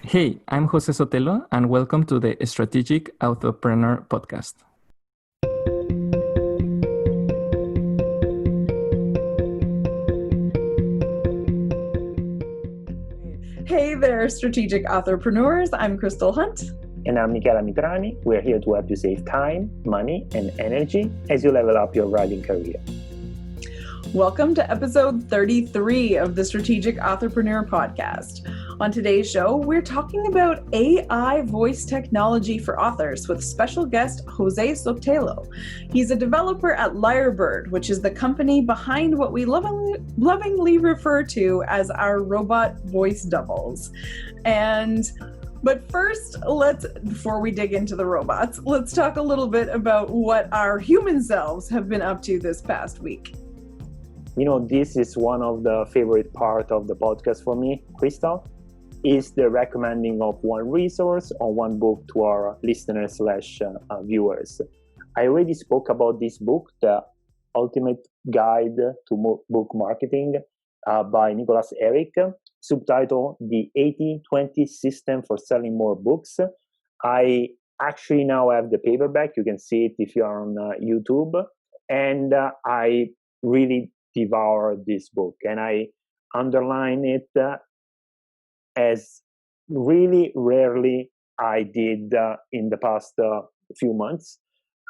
Hey, I'm Jose Sotelo, and welcome to the Strategic Authorpreneur podcast. Hey there, strategic authorpreneurs. I'm Crystal Hunt. And I'm Michela Mitrani. We're here to help you save time, money, and energy as you level up your writing career. Welcome to episode 33 of the Strategic Authorpreneur podcast. On today's show, we're talking about AI voice technology for authors with special guest Jose Sotelo. He's a developer at Lyrebird, which is the company behind what we lovingly refer to as our robot voice doubles. But first, before we dig into the robots, let's talk a little bit about what our human selves have been up to this past week. You know, this is one of the favorite part of the podcast for me, Crystal, is the recommending of one resource or one book to our listeners / viewers. I already spoke about this book, The Ultimate Guide to Book Marketing by Nicholas Eric, subtitled The 80-20 System for Selling More Books. I actually now have the paperback. You can see it if you're on YouTube. And I really devour this book, and I underline it as really rarely I did in the past few months.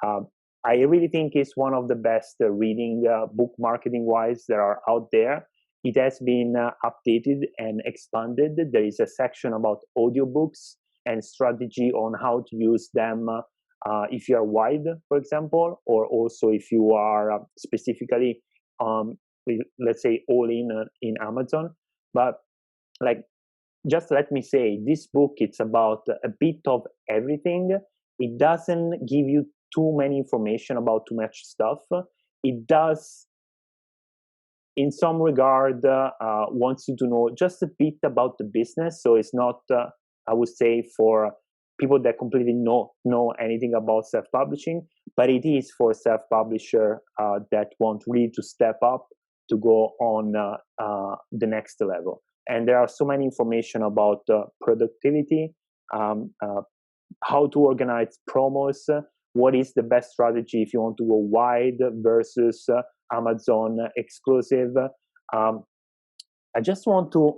I really think it's one of the best reading book marketing wise that are out there. It has been updated and expanded. There is a section about audiobooks and strategy on how to use them if you are wide, for example, or also if you are specifically let's say all in Amazon. But just let me say, this book, it's about a bit of everything. It doesn't give you too many information about too much stuff. It does, in some regard, wants you to know just a bit about the business. So it's not, I would say, for people that completely know anything about self-publishing, but it is for self-publisher that want really to step up to go on the next level. And there are so many information about productivity, how to organize promos, what is the best strategy if you want to go wide versus Amazon exclusive. I just want to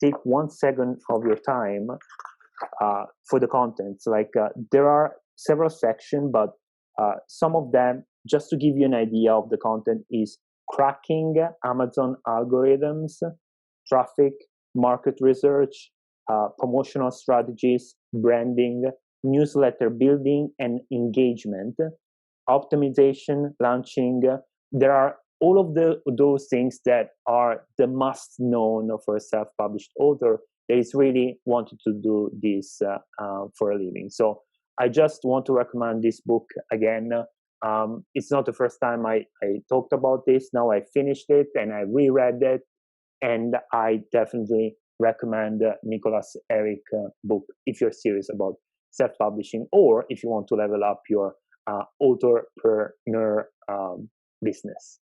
take 1 second of your time for the contents. There are several sections, but some of them, just to give you an idea of the content, is cracking Amazon algorithms, traffic, market research, promotional strategies, branding, newsletter building and engagement, optimization, launching. There are all of those things that are the must known for a self-published author that is really wanted to do this for a living. So I just want to recommend this book again. It's not the first time I talked about this. Now I finished it and I reread it, and I definitely recommend Nicholas Eric book if you're serious about self-publishing or if you want to level up your authorpreneur business.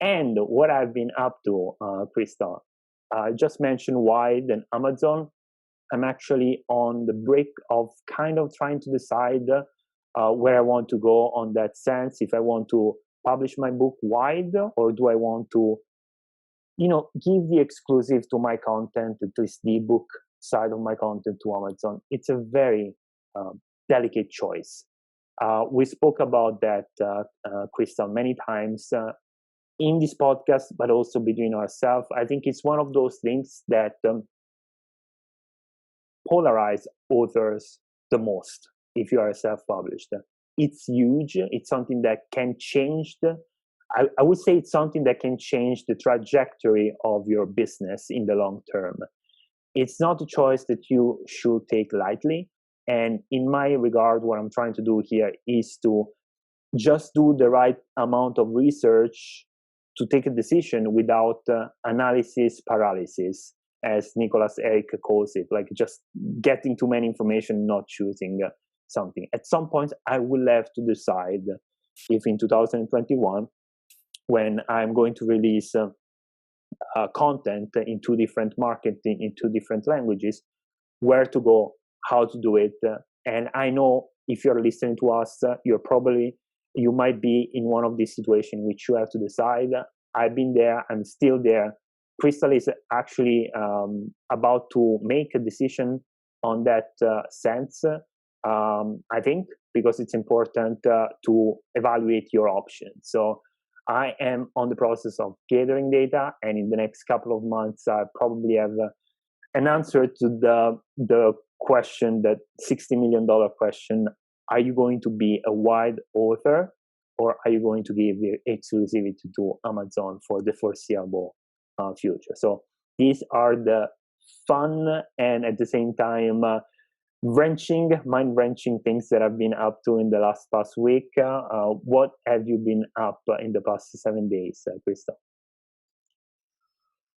And what I've been up to, Crystal, I just mentioned Wide and Amazon. I'm actually on the brink of kind of trying to decide where I want to go on that sense. If I want to publish my book wide, or do I want to, give the exclusive to my content, at least the ebook side of my content, to Amazon. It's a very delicate choice. We spoke about that, Crystal, many times in this podcast, but also between ourselves. I think it's one of those things that polarize authors the most if you are self-published. It's huge. It's something that can change I would say it's something that can change the trajectory of your business in the long term. It's not a choice that you should take lightly. And in my regard, what I'm trying to do here is to just do the right amount of research to take a decision without analysis paralysis, as Nicholas Eric calls it, like just getting too many information, not choosing something. At some point, I will have to decide if in 2021, when I'm going to release content in 2 different markets, in 2 different languages, where to go, how to do it. And I know if you're listening to us, you might be in one of these situations which you have to decide. I've been there, I'm still there. Crystal is actually about to make a decision on that sense, I think, because it's important to evaluate your options. So I am on the process of gathering data, and in the next couple of months, I probably have an answer to the question, that $60 million question: are you going to be a wide author, or are you going to give exclusivity to Amazon for the foreseeable future? So these are the fun and at the same time mind-wrenching things that I've been up to in the past week. What have you been up in the past 7 days, Krista?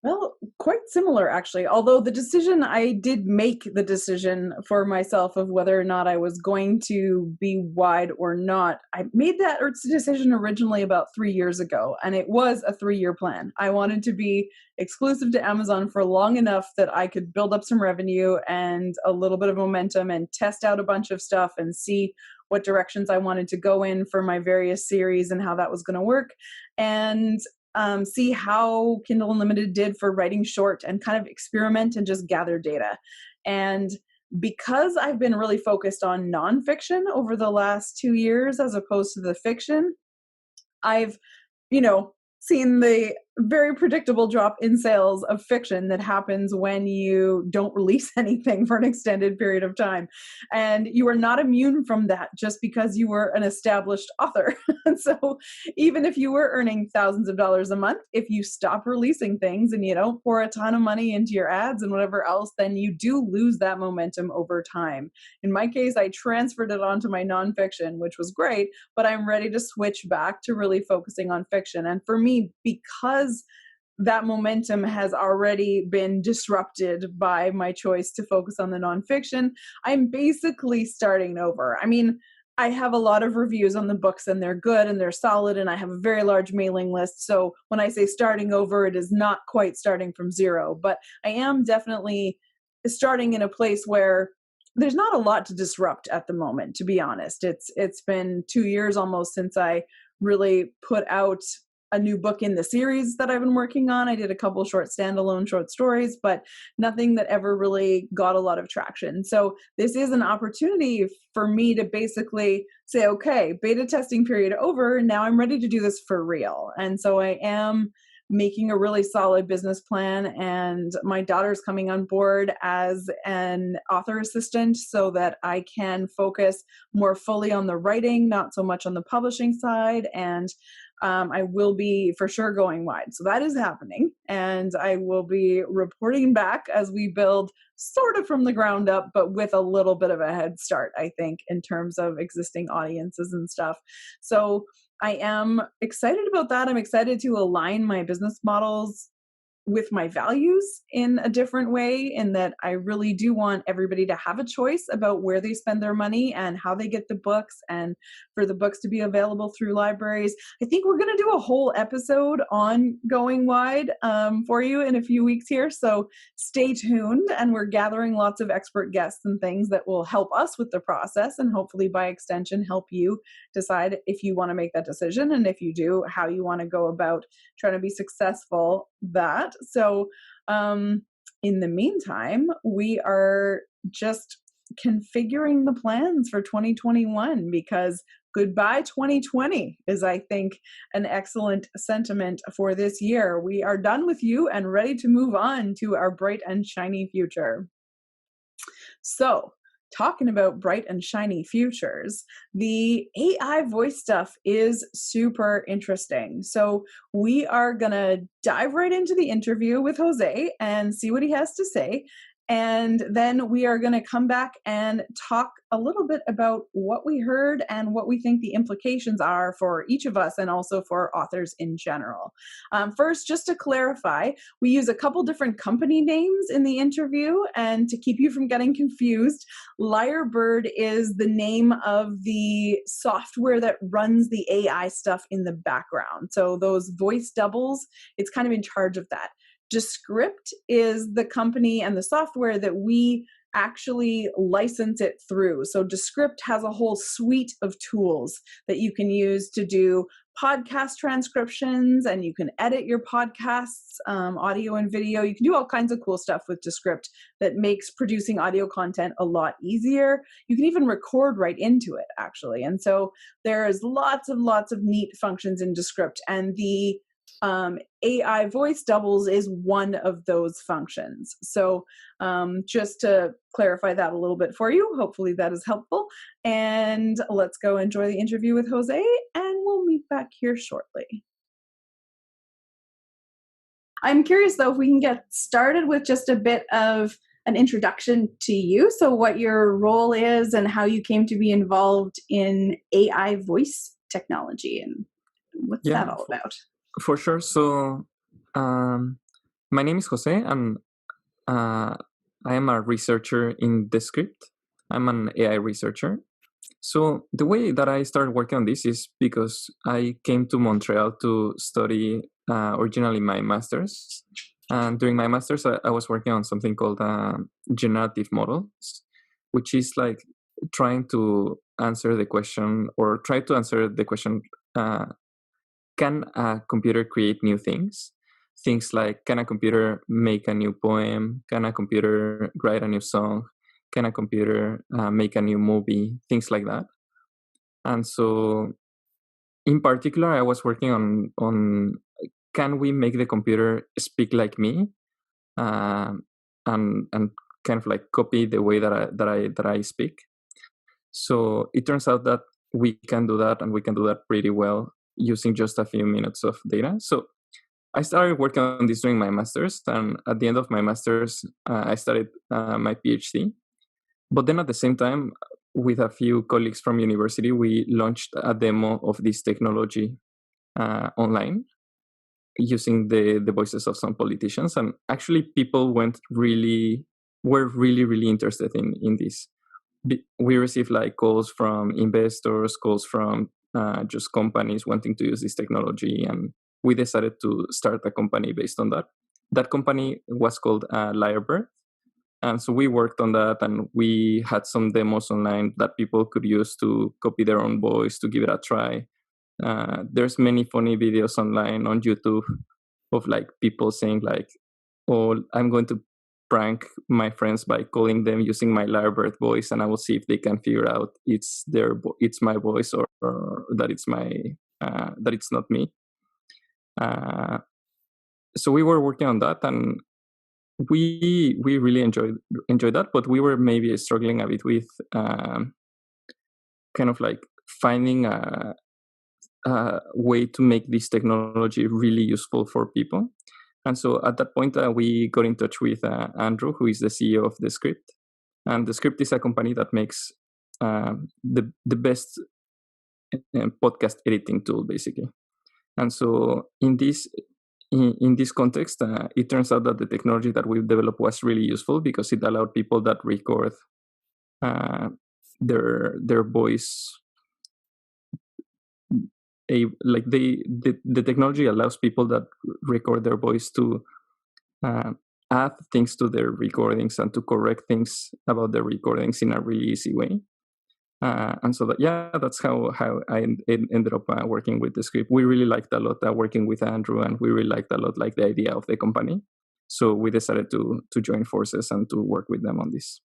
Well, quite similar, actually. Although I did make the decision for myself of whether or not I was going to be wide or not. I made that decision originally about 3 years ago, and it was a 3-year plan. I wanted to be exclusive to Amazon for long enough that I could build up some revenue and a little bit of momentum and test out a bunch of stuff and see what directions I wanted to go in for my various series and how that was going to work. And see how Kindle Unlimited did for writing short, and kind of experiment and just gather data. And because I've been really focused on nonfiction over the last 2 years as opposed to the fiction, I've, seen the very predictable drop in sales of fiction that happens when you don't release anything for an extended period of time. And you are not immune from that just because you were an established author. And so even if you were earning thousands of dollars a month, if you stop releasing things and you don't pour a ton of money into your ads and whatever else, then you do lose that momentum over time. In my case, I transferred it onto my nonfiction, which was great, but I'm ready to switch back to really focusing on fiction. And for me, because that momentum has already been disrupted by my choice to focus on the nonfiction, I'm basically starting over. I mean, I have a lot of reviews on the books, and they're good and they're solid, and I have a very large mailing list. So when I say starting over, it is not quite starting from zero, but I am definitely starting in a place where there's not a lot to disrupt at the moment, to be honest. It's been 2 years almost since I really put out a new book in the series that I've been working on. I did a couple standalone short stories, but nothing that ever really got a lot of traction. So this is an opportunity for me to basically say, okay, beta testing period over. Now I'm ready to do this for real. And so I am making a really solid business plan, and my daughter's coming on board as an author assistant so that I can focus more fully on the writing, not so much on the publishing side. And I will be for sure going wide. So that is happening. And I will be reporting back as we build sort of from the ground up, but with a little bit of a head start, I think, in terms of existing audiences and stuff. So I am excited about that. I'm excited to align my business models with my values in a different way, in that I really do want everybody to have a choice about where they spend their money and how they get the books, and for the books to be available through libraries. I think we're going to do a whole episode on going wide for you in a few weeks here. So stay tuned, and we're gathering lots of expert guests and things that will help us with the process, and hopefully by extension help you decide if you want to make that decision, and if you do, how you want to go about trying to be successful that. So in the meantime, we are just configuring the plans for 2021, because goodbye 2020 is, I think, an excellent sentiment for this year. We are done with you and ready to move on to our bright and shiny future. So, talking about bright and shiny futures, the AI voice stuff is super interesting. So we are going to dive right into the interview with Jose and see what he has to say. And then we are going to come back and talk a little bit about what we heard and what we think the implications are for each of us, and also for authors in general. First, just to clarify, we use a couple different company names in the interview, and to keep you from getting confused, Lyrebird is the name of the software that runs the AI stuff in the background. So those voice doubles, it's kind of in charge of that. Descript is the company and the software that we actually license it through. So Descript has a whole suite of tools that you can use to do podcast transcriptions, and you can edit your podcasts, audio and video. You can do all kinds of cool stuff with Descript that makes producing audio content a lot easier. You can even record right into it, actually. And so there's lots of neat functions in Descript, and the AI voice doubles is one of those functions. So just to clarify that a little bit for you, hopefully that is helpful. And let's go enjoy the interview with Jose, and we'll meet back here shortly. I'm curious, though, if we can get started with just a bit of an introduction to you. So what your role is and how you came to be involved in AI voice technology, and what's that all about? For sure. So my name is Jose, and I am a researcher in Descript. I'm an AI researcher. So the way that I started working on this is because I came to Montreal to study originally my master's. And during my master's, I was working on something called generative models, which is like trying to answer the question, or try to answer the question, can a computer create new things? Things like, can a computer make a new poem? Can a computer write a new song? Can a computer make a new movie? Things like that. And so, in particular, I was working on can we make the computer speak like me, and kind of like copy the way that I speak. So it turns out that we can do that, and we can do that pretty well using just a few minutes of data. So I started working on this during my master's, and at the end of my master's, I started my PhD. But then at the same time, with a few colleagues from university, we launched a demo of this technology online using the voices of some politicians. And actually people were really interested in this. We received like calls from investors, calls from just companies wanting to use this technology, and we decided to start a company based on that. That company was called Lyrebird, and so we worked on that, and we had some demos online that people could use to copy their own voice, to give it a try. There's many funny videos online on YouTube of like people saying like, "Oh, I'm going to prank my friends by calling them using my Lyrebird voice, and I will see if they can figure out it's my voice, or that it's that it's not me." So we were working on that, and we really enjoyed that, but we were maybe struggling a bit with kind of like finding a way to make this technology really useful for people. And so at that point, we got in touch with Andrew, who is the CEO of Descript. And Descript is a company that makes the best podcast editing tool, basically. And so in this context, it turns out that the technology that we've developed was really useful because it allowed people that record their voice. The technology allows people that record their voice to add things to their recordings and to correct things about their recordings in a really easy way. And so that's how I ended up working with Descript. We really liked a lot working with Andrew, and we really liked a lot like the idea of the company. So we decided to join forces and to work with them on this.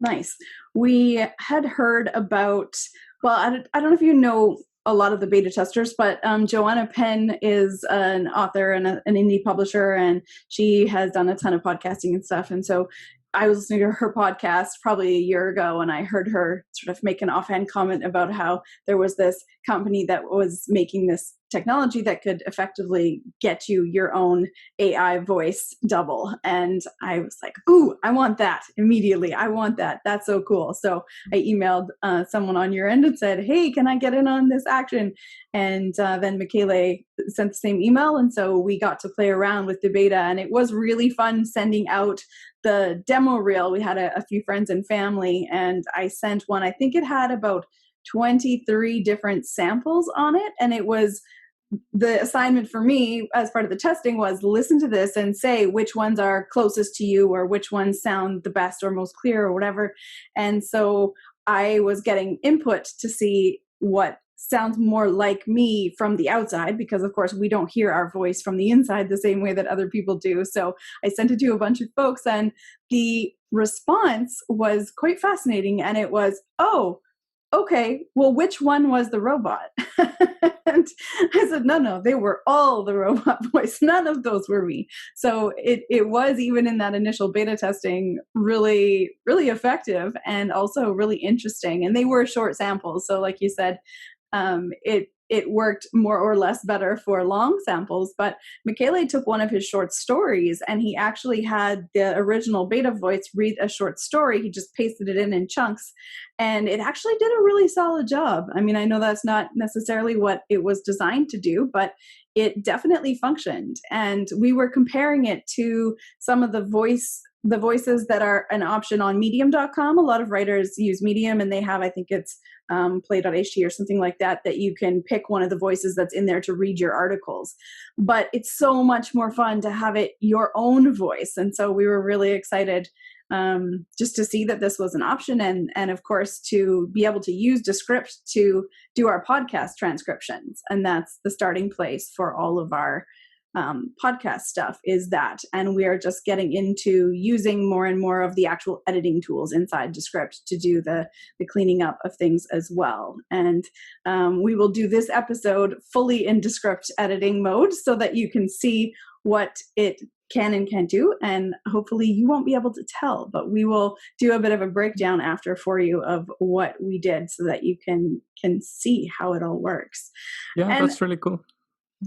Nice. We had heard about, well, I don't know if you know a lot of the beta testers, but Joanna Penn is an author and an indie publisher, and she has done a ton of podcasting and stuff. And so I was listening to her podcast probably a year ago, and I heard her sort of make an offhand comment about how there was this company that was making this technology that could effectively get you your own AI voice double. And I was like, ooh, I want that immediately. I want that. That's so cool. So I emailed someone on your end and said, hey, can I get in on this action? And then Michele sent the same email. And so we got to play around with the beta, and it was really fun sending out the demo reel. We had a few friends and family, and I sent one. I think it had about 23 different samples on it, and it was the assignment for me as part of the testing was listen to this and say which ones are closest to you or which ones sound the best or most clear or whatever. And so I was getting input to see what sounds more like me from the outside, because of course we don't hear our voice from the inside the same way that other people do. So I sent it to a bunch of folks, and the response was quite fascinating. And it was, oh, okay, well, which one was the robot? And I said, no, they were all the robot voice. None of those were me. So it was, even in that initial beta testing, really, really effective and also really interesting. And they were short samples. So like you said, it worked more or less better for long samples. But Michele took one of his short stories, and he actually had the original beta voice read a short story. He just pasted it in chunks, and it actually did a really solid job. I mean, I know that's not necessarily what it was designed to do, but it definitely functioned. And we were comparing it to some of the voices that are an option on medium.com. A lot of writers use Medium, and they have, I think it's play.ht or something like that, that you can pick one of the voices that's in there to read your articles. But it's so much more fun to have it your own voice. And so we were really excited just to see that this was an option, and of course to be able to use Descript to do our podcast transcriptions. And that's the starting place for all of our podcast stuff, is that. And we are just getting into using more and more of the actual editing tools inside Descript to do the cleaning up of things as well. And we will do this episode fully in Descript editing mode so that you can see what it can and can't do. And hopefully you won't be able to tell, but we will do a bit of a breakdown after for you of what we did so that you can see how it all works. Yeah, and that's really cool.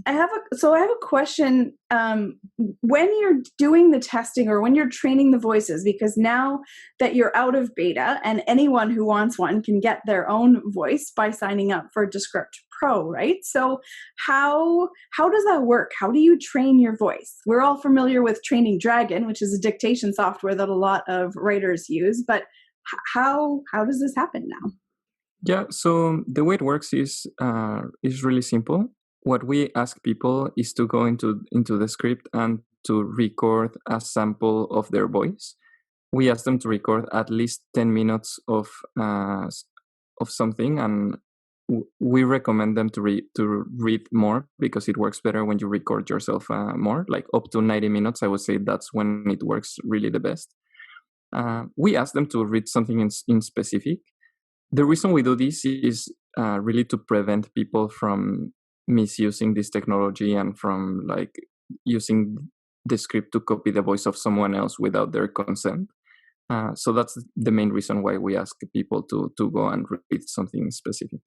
I have a question. When you're doing the testing or when you're training the voices, because now that you're out of beta and anyone who wants one can get their own voice by signing up for Descript Pro, right? So how does that work? How do you train your voice? We're all familiar with Training Dragon, which is a dictation software that a lot of writers use, but how does this happen now? Yeah, so the way it works is really simple. What we ask people is to go into Descript and to record a sample of their voice. We ask them to record at least 10 minutes of something, and we recommend them to read more, because it works better when you record yourself more, like up to 90 minutes. I would say that's when it works really the best. We ask them to read something in specific. The reason we do this is really to prevent people from misusing this technology and from like using Descript to copy the voice of someone else without their consent. So that's the main reason why we ask people to go and read something specific.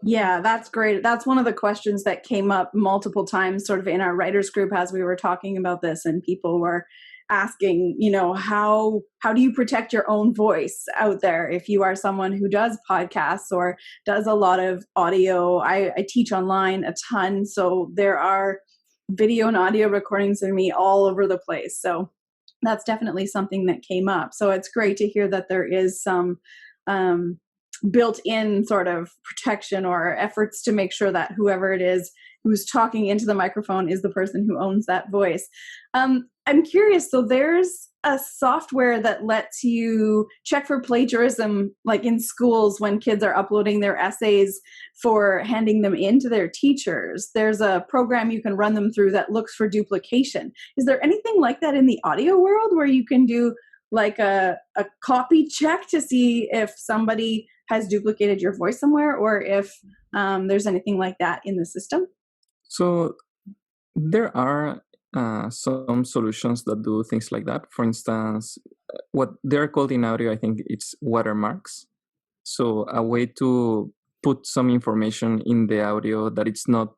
Yeah, that's great. That's one of the questions that came up multiple times sort of in our writers group as we were talking about this, and people were asking, how do you protect your own voice out there if you are someone who does podcasts or does a lot of audio? I teach online a ton, so there are video and audio recordings of me all over the place. So that's definitely something that came up. So it's great to hear that there is some built-in sort of protection or efforts to make sure that whoever it is who's talking into the microphone is the person who owns that voice. I'm curious, so there's a software that lets you check for plagiarism, like in schools when kids are uploading their essays for handing them in to their teachers. There's a program you can run them through that looks for duplication. Is there anything like that in the audio world where you can do like a copy check to see if somebody has duplicated your voice somewhere, or if there's anything like that in the system? So there are some solutions that do things like that. For instance, what they're called in audio, I think it's watermarks. So a way to put some information in the audio that it's not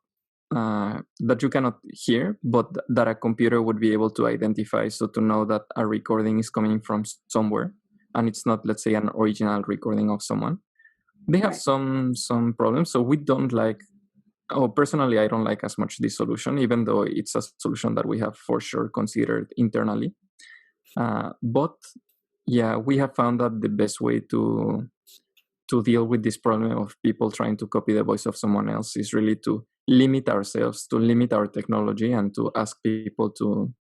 that you cannot hear, but that a computer would be able to identify, so to know that a recording is coming from somewhere and it's not, let's say, an original recording of someone. They have some problems, so we don't like, personally I don't like as much this solution, even though it's a solution that we have for sure considered internally. But yeah, we have found that the best way to to deal with this problem of people trying to copy the voice of someone else is really to limit ourselves, to limit our technology, and to ask people to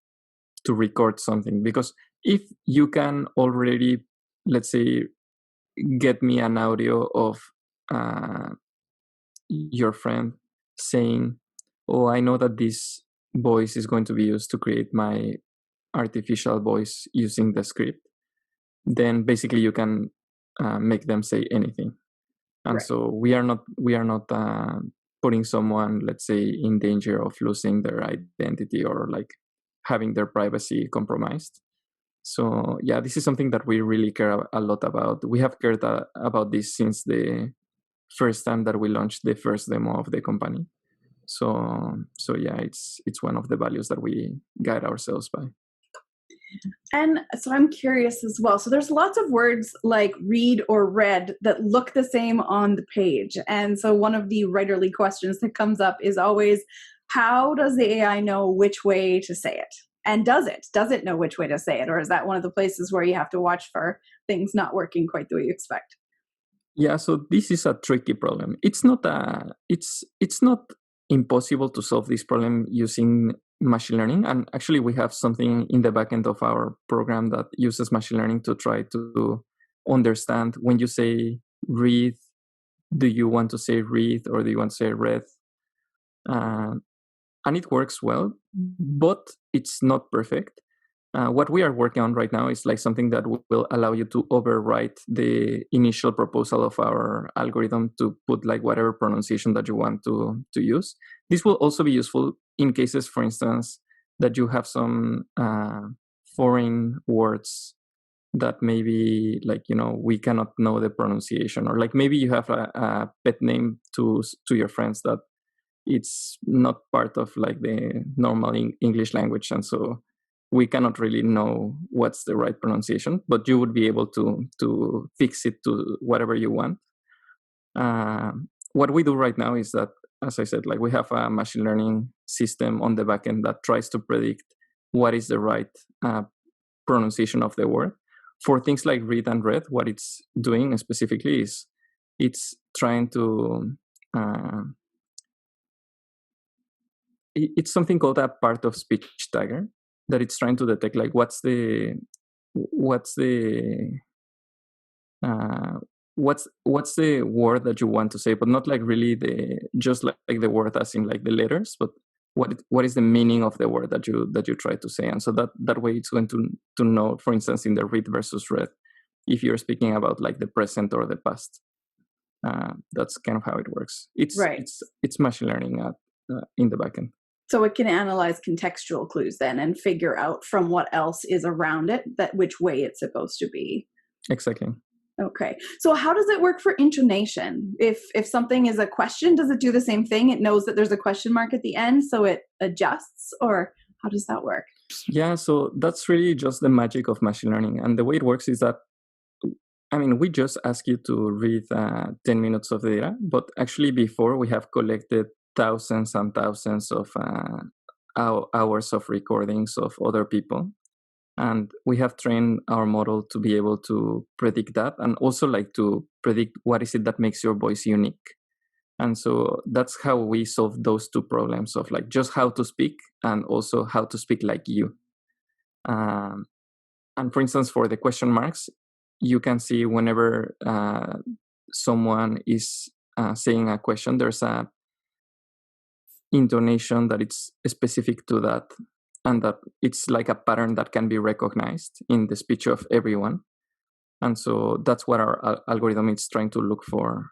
record something. Because if you can already, let's say, get me an audio of your friend saying, oh, I know that this voice is going to be used to create my artificial voice using Descript, then basically you can make them say anything. And Right. so we are not putting someone, let's say, in danger of losing their identity or like having their privacy compromised. So yeah, this is something that we really care a lot about. We have cared about this since the first time that we launched the first demo of the company. So yeah, it's one of the values that we guide ourselves by. And so I'm curious as well. So there's lots of words like read or read that look the same on the page. And so one of the writerly questions that comes up is always, how does the AI know which way to say it? And does it know which way to say it? Or is that one of the places where you have to watch for things not working quite the way you expect? Yeah, so this is a tricky problem. It's not impossible to solve this problem using machine learning. And actually, we have something in the backend of our program that uses machine learning to try to understand when you say read, do you want to say read or do you want to say read? And it works well, but it's not perfect. What we are working on right now is like something that will allow you to overwrite the initial proposal of our algorithm to put like whatever pronunciation that you want to use. This will also be useful in cases, for instance, that you have some foreign words that maybe like, we cannot know the pronunciation, or like maybe you have a pet name to your friends that it's not part of like the normal English language. And so we cannot really know what's the right pronunciation, but you would be able to fix it to whatever you want. What we do right now is that, as I said, like we have a machine learning system on the backend that tries to predict what is the right pronunciation of the word. For things like read and read, what it's doing specifically is it's trying to it's something called a part of speech tagger, that it's trying to detect like what's the word that you want to say, but not like really just like the word as in like the letters, but what is the meaning of the word that you try to say. And so that way it's going to know, for instance, in the read versus read, if you're speaking about like the present or the past. That's kind of how it works. It's machine learning in the backend. So it can analyze contextual clues then and figure out from what else is around it that which way it's supposed to be. Exactly. Okay. So how does it work for intonation? If something is a question, does it do the same thing? It knows that there's a question mark at the end, so it adjusts, or how does that work? Yeah, so that's really just the magic of machine learning. And the way it works is that, we just ask you to read 10 minutes of data, but actually before we have collected thousands and thousands of hours of recordings of other people. And we have trained our model to be able to predict that, and also like to predict what is it that makes your voice unique. And so that's how we solve those two problems of like just how to speak and also how to speak like you. And for instance, for the question marks, you can see whenever someone is saying a question, there's a intonation that it's specific to that, and that it's like a pattern that can be recognized in the speech of everyone. And so that's what our algorithm is trying to look for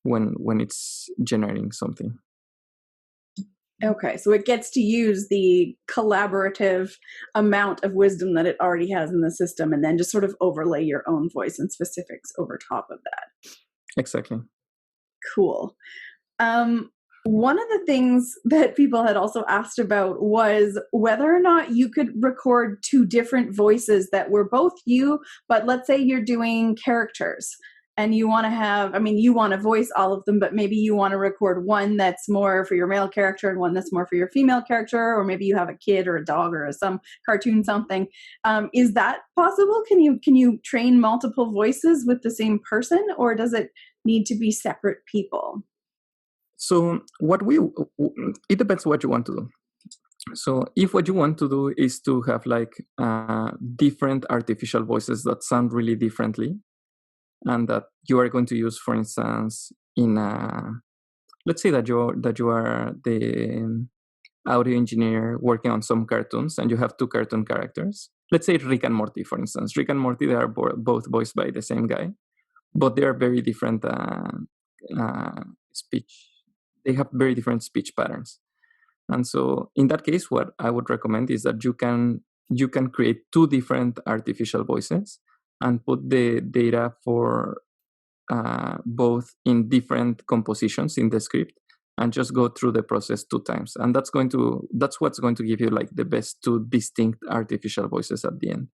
when it's generating something. Okay, so it gets to use the collaborative amount of wisdom that it already has in the system, and then just sort of overlay your own voice and specifics over top of that. Exactly. Cool. One of the things that people had also asked about was whether or not you could record two different voices that were both you, but let's say you're doing characters and you want to have, you want to voice all of them, but maybe you want to record one that's more for your male character and one that's more for your female character, or maybe you have a kid or a dog or some cartoon something. Is that possible? Can you train multiple voices with the same person, or does it need to be separate people? So it depends what you want to do. So if what you want to do is to have like different artificial voices that sound really differently, and that you are going to use, for instance, in let's say that you are the audio engineer working on some cartoons, and you have two cartoon characters. Let's say Rick and Morty, for instance. Rick and Morty, they are both voiced by the same guy, but they are very different speech. They have very different speech patterns. And so in that case, what I would recommend is that you can create two different artificial voices and put the data for both in different compositions in Descript, and just go through the process 2 times. And that's what's going to give you like the best 2 distinct artificial voices at the end.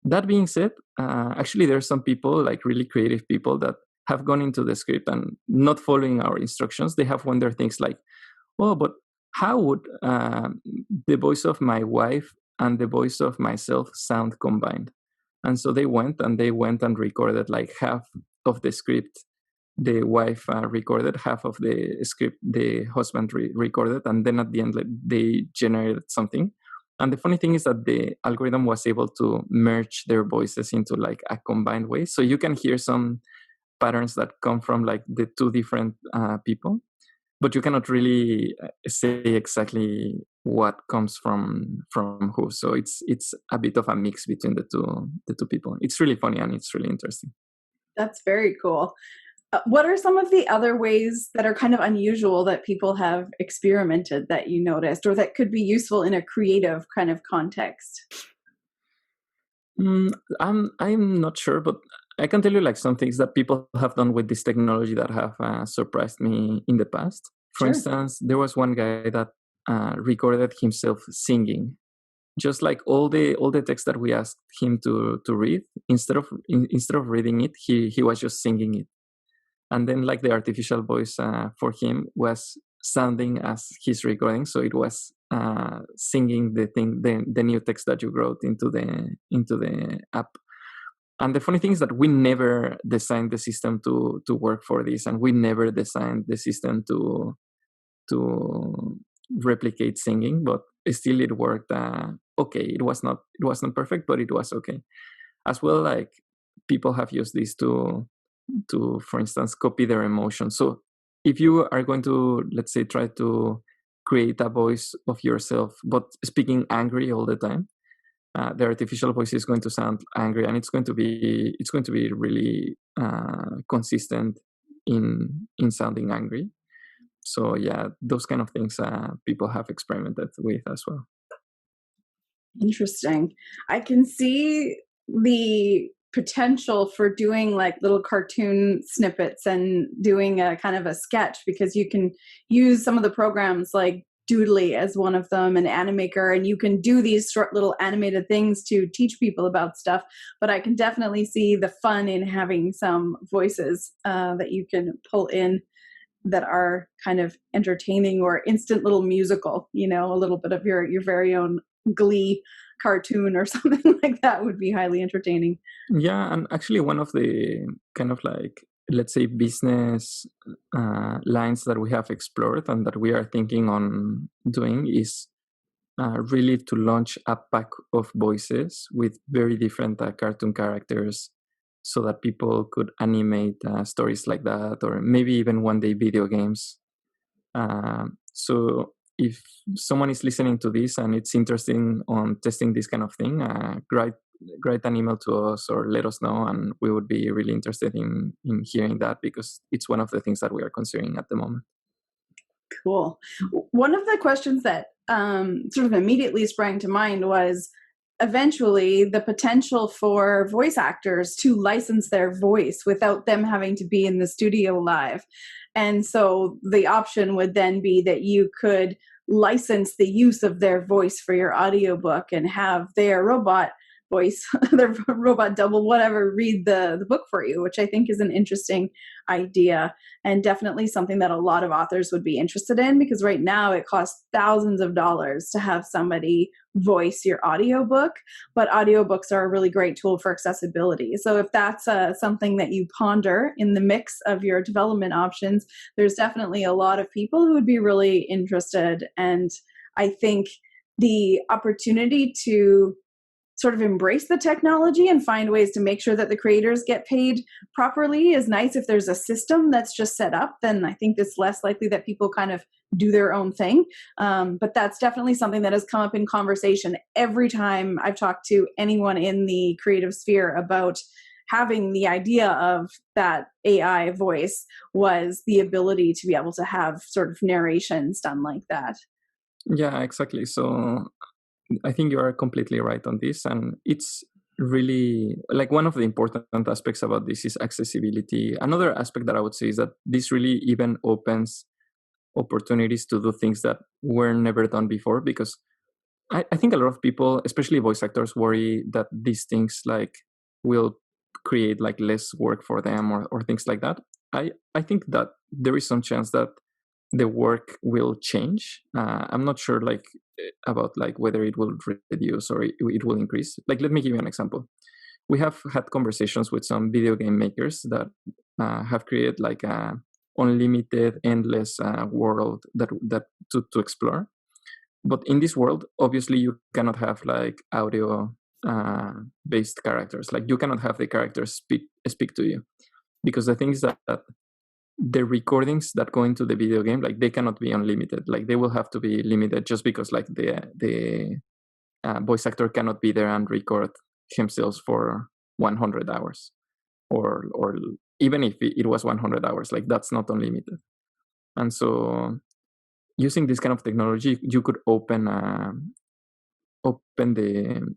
That being said, actually there are some people, like really creative people, that have gone into Descript and not following our instructions. They have wondered things like, oh, but how would the voice of my wife and the voice of myself sound combined? And so they went and recorded like half of the script the wife recorded, half of the script the husband recorded, and then at the end they generated something. And the funny thing is that the algorithm was able to merge their voices into like a combined way. So you can hear some patterns that come from like the 2 different people, but you cannot really say exactly what comes from who. So it's a bit of a mix between the two people. It's really funny and it's really interesting. That's very cool. What are some of the other ways that are kind of unusual that people have experimented that you noticed, or that could be useful in a creative kind of context? I'm not sure, but I can tell you like some things that people have done with this technology that have surprised me in the past. For instance, there was one guy that recorded himself singing, just like all the text that we asked him to read. Instead of reading it, he was just singing it. And then like the artificial voice for him was sounding as his recording, so it was singing the new text that you wrote into the app. And the funny thing is that we never designed the system to work for this, and we never designed the system to replicate singing, but still it worked okay. It was not perfect, but it was okay. As well, like people have used this to for instance copy their emotions. So if you are going to, let's say, try to create a voice of yourself but speaking angry all the time, the artificial voice is going to sound angry, and it's going to be really consistent in sounding angry. So yeah, those kind of things people have experimented with as well. Interesting. I can see the potential for doing like little cartoon snippets and doing a kind of a sketch, because you can use some of the programs like Doodly as one of them, and Animaker, and you can do these short little animated things to teach people about stuff. But I can definitely see the fun in having some voices that you can pull in that are kind of entertaining, or instant little musical, you know, a little bit of your very own Glee cartoon or something like that would be highly entertaining. Yeah, and actually one of the kind of like, let's say, business lines that we have explored and that we are thinking on doing is really to launch a pack of voices with very different cartoon characters, so that people could animate stories like that, or maybe even one day video games. So if someone is listening to this and it's interested on testing this kind of thing, write an email to us or let us know, and we would be really interested in hearing that, because it's one of the things that we are considering at the moment. Cool. One of the questions that sort of immediately sprang to mind was eventually the potential for voice actors to license their voice without them having to be in the studio live. And so the option would then be that you could license the use of their voice for your audiobook and have their robot voice, their robot double, whatever, read the book for you, which I think is an interesting idea and definitely something that a lot of authors would be interested in, because right now it costs thousands of dollars to have somebody voice your audiobook, but audiobooks are a really great tool for accessibility. So if that's something that you ponder in the mix of your development options, there's definitely a lot of people who would be really interested. And I think the opportunity to sort of embrace the technology and find ways to make sure that the creators get paid properly is nice. If there's a system that's just set up, then I think it's less likely that people kind of do their own thing. But that's definitely something that has come up in conversation every time I've talked to anyone in the creative sphere about having the idea of that AI voice, was the ability to be able to have sort of narrations done like that. Yeah, exactly. So I think you are completely right on this. And it's really like one of the important aspects about this is accessibility. Another aspect that I would say is that this really even opens opportunities to do things that were never done before, because I think a lot of people, especially voice actors, worry that these things like will create like less work for them, or things like that. I think that there is some chance that the work will change. I'm not sure like about like whether it will reduce or it will increase. Like, let me give you an example. We have had conversations with some video game makers that have created like a unlimited, endless world that to explore. But in this world, obviously, you cannot have like audio based characters. Like, you cannot have the characters speak to you, because the thing is that the recordings that go into the video game, like, they cannot be unlimited. Like, they will have to be limited, just because like the voice actor cannot be there and record himself for 100 hours, or even if it was 100 hours, like, that's not unlimited. And so using this kind of technology, you could open the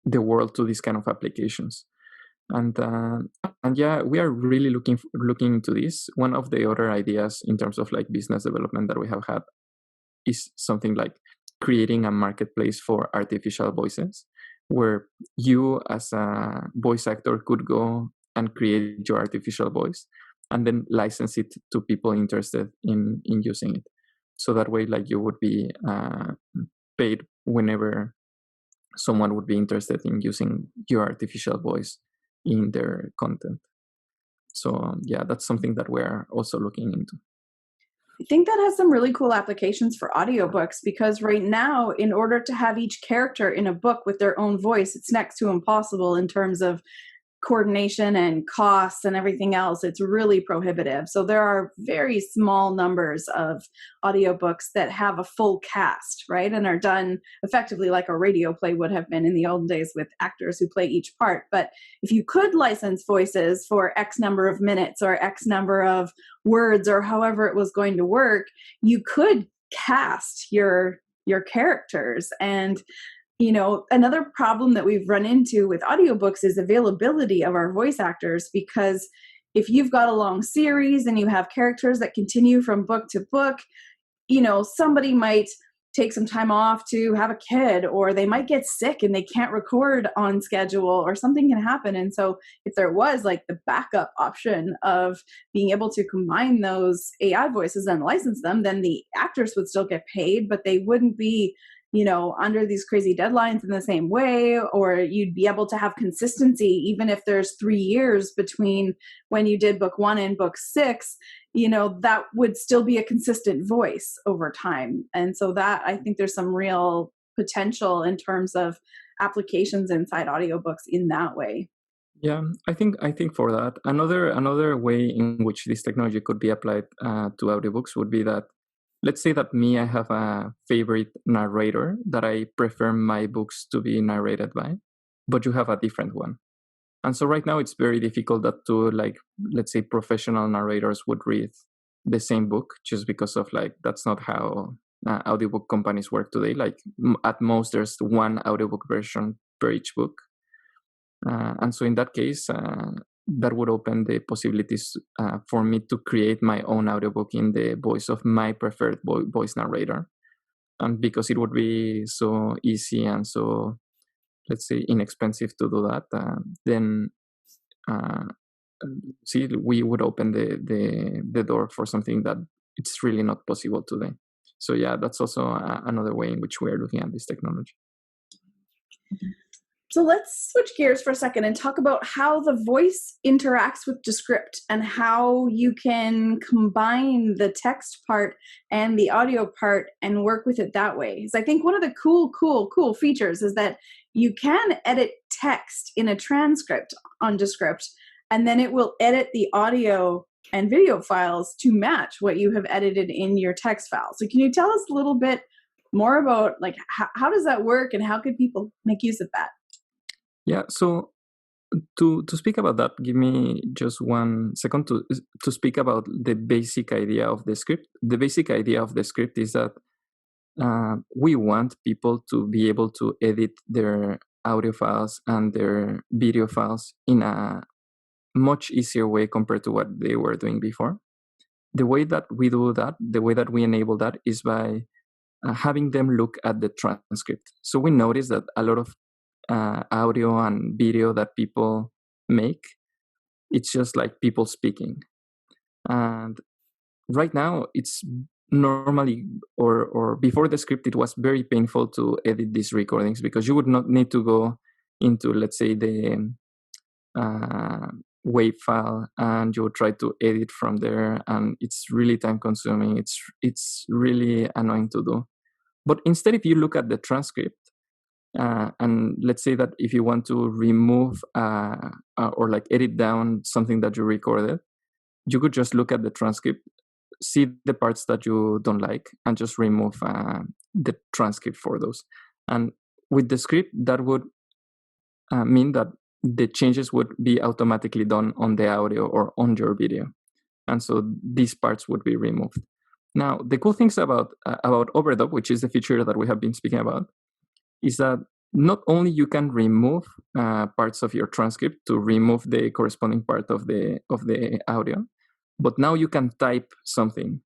the world to these kind of applications. And yeah, we are really looking into this. One of the other ideas in terms of like business development that we have had is something like creating a marketplace for artificial voices, where you as a voice actor could go and create your artificial voice and then license it to people interested in using it. So that way, like, you would be paid whenever someone would be interested in using your artificial voice in their content. So yeah, that's something that we're also looking into. I think that has some really cool applications for audiobooks, because right now, in order to have each character in a book with their own voice, it's next to impossible in terms of coordination and costs and everything else. It's really prohibitive. So there are very small numbers of audiobooks that have a full cast, right? And are done effectively like a radio play would have been in the old days, with actors who play each part. But if you could license voices for X number of minutes or X number of words, or however it was going to work, you could cast your characters. And another problem that we've run into with audiobooks is availability of our voice actors, because if you've got a long series and you have characters that continue from book to book, somebody might take some time off to have a kid, or they might get sick and they can't record on schedule, or something can happen. And so if there was like the backup option of being able to combine those AI voices and license them, then the actors would still get paid, but they wouldn't be under these crazy deadlines in the same way, or you'd be able to have consistency even if there's 3 years between when you did book 1 and book 6, that would still be a consistent voice over time. And so that, I think there's some real potential in terms of applications inside audiobooks in that way. Yeah, I think for that, another way in which this technology could be applied to audiobooks would be that, let's say that I have a favorite narrator that I prefer my books to be narrated by, but you have a different one. And so right now it's very difficult that two, like, let's say, professional narrators would read the same book, just because of like, that's not how audiobook companies work today. Like, at most there's one audiobook version per each book. And so in that case, that would open the possibilities for me to create my own audiobook in the voice of my preferred voice narrator. And because it would be so easy and so let's say, inexpensive to do that, then we would open the door for something that it's really not possible today. So yeah, that's also another way in which we are looking at this technology. So let's switch gears for a second and talk about how the voice interacts with Descript and how you can combine the text part and the audio part and work with it that way. Because I think one of the cool features is that you can edit text in a transcript on Descript, and then it will edit the audio and video files to match what you have edited in your text file. So can you tell us a little bit more about like how does that work and how can people make use of that? Yeah, so to speak about that, give me just 1 second to speak about the basic idea of Descript. The basic idea of Descript is that we want people to be able to edit their audio files and their video files in a much easier way compared to what they were doing before. The way that we do that, the way that we enable that is by having them look at the transcript. So we notice that a lot of audio and video that people make, it's just like people speaking. And right now, it's normally, or before Descript, it was very painful to edit these recordings because you would not need to go into, let's say, the WAV file and you would try to edit from there, and it's really time consuming. It's really annoying to do. But instead, if you look at the transcript, and let's say that if you want to remove or like edit down something that you recorded, you could just look at the transcript, see the parts that you don't like, and just remove the transcript for those. And with Descript, that would mean that the changes would be automatically done on the audio or on your video. And so these parts would be removed. Now, the cool things about Overdub, which is the feature that we have been speaking about, is that not only you can remove parts of your transcript to remove the corresponding part of the audio, but now you can type something,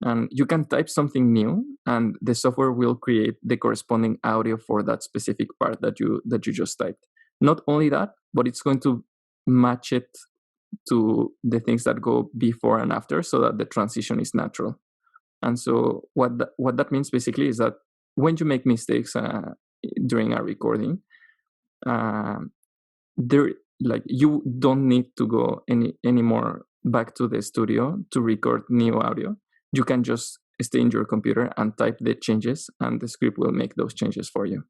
and you can type something new, and the software will create the corresponding audio for that specific part that you just typed. Not only that, but it's going to match it to the things that go before and after, so that the transition is natural. And so what that means basically is that when you make mistakes during a recording, you don't need to go anymore back to the studio to record new audio. You can just stay in your computer and type the changes, and the script will make those changes for you.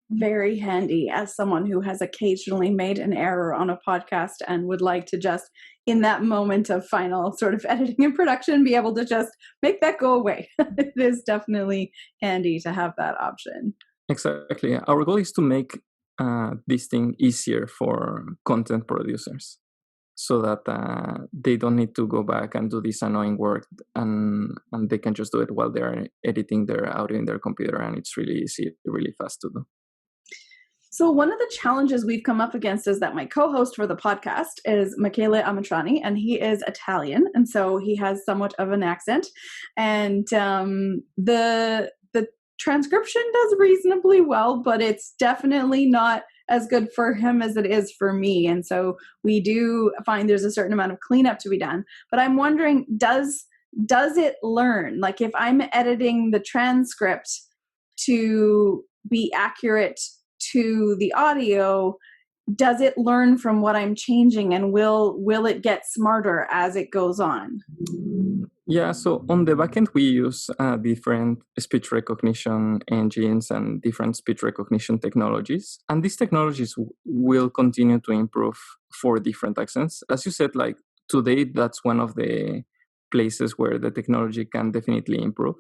Very handy as someone who has occasionally made an error on a podcast and would like to just, in that moment of final sort of editing and production, be able to just make that go away. It is definitely handy to have that option. Exactly. Our goal is to make this thing easier for content producers, so that they don't need to go back and do this annoying work, and they can just do it while they're editing their audio in their computer, and it's really easy, really fast to do. So one of the challenges we've come up against is that my co-host for the podcast is Michele Amatrani, and he is Italian, and so he has somewhat of an accent. And the transcription does reasonably well, but it's definitely not as good for him as it is for me. And so we do find there's a certain amount of cleanup to be done. But I'm wondering, does it learn? Like if I'm editing the transcript to be accurate to the audio, does it learn from what I'm changing, and will it get smarter as it goes on? Yeah, so on the backend, we use different speech recognition engines and different speech recognition technologies. And these technologies will continue to improve for different accents. As you said, like today, that's one of the places where the technology can definitely improve.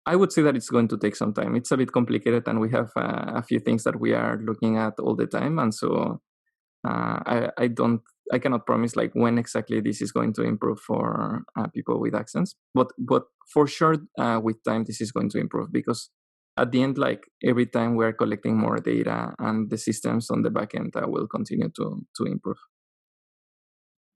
I would say that it's going to take some time. It's a bit complicated, and we have a few things that we are looking at all the time. And so I cannot promise like when exactly this is going to improve for people with accents, but for sure with time this is going to improve, because at the end, like every time we are collecting more data, and the systems on the back end will continue to improve.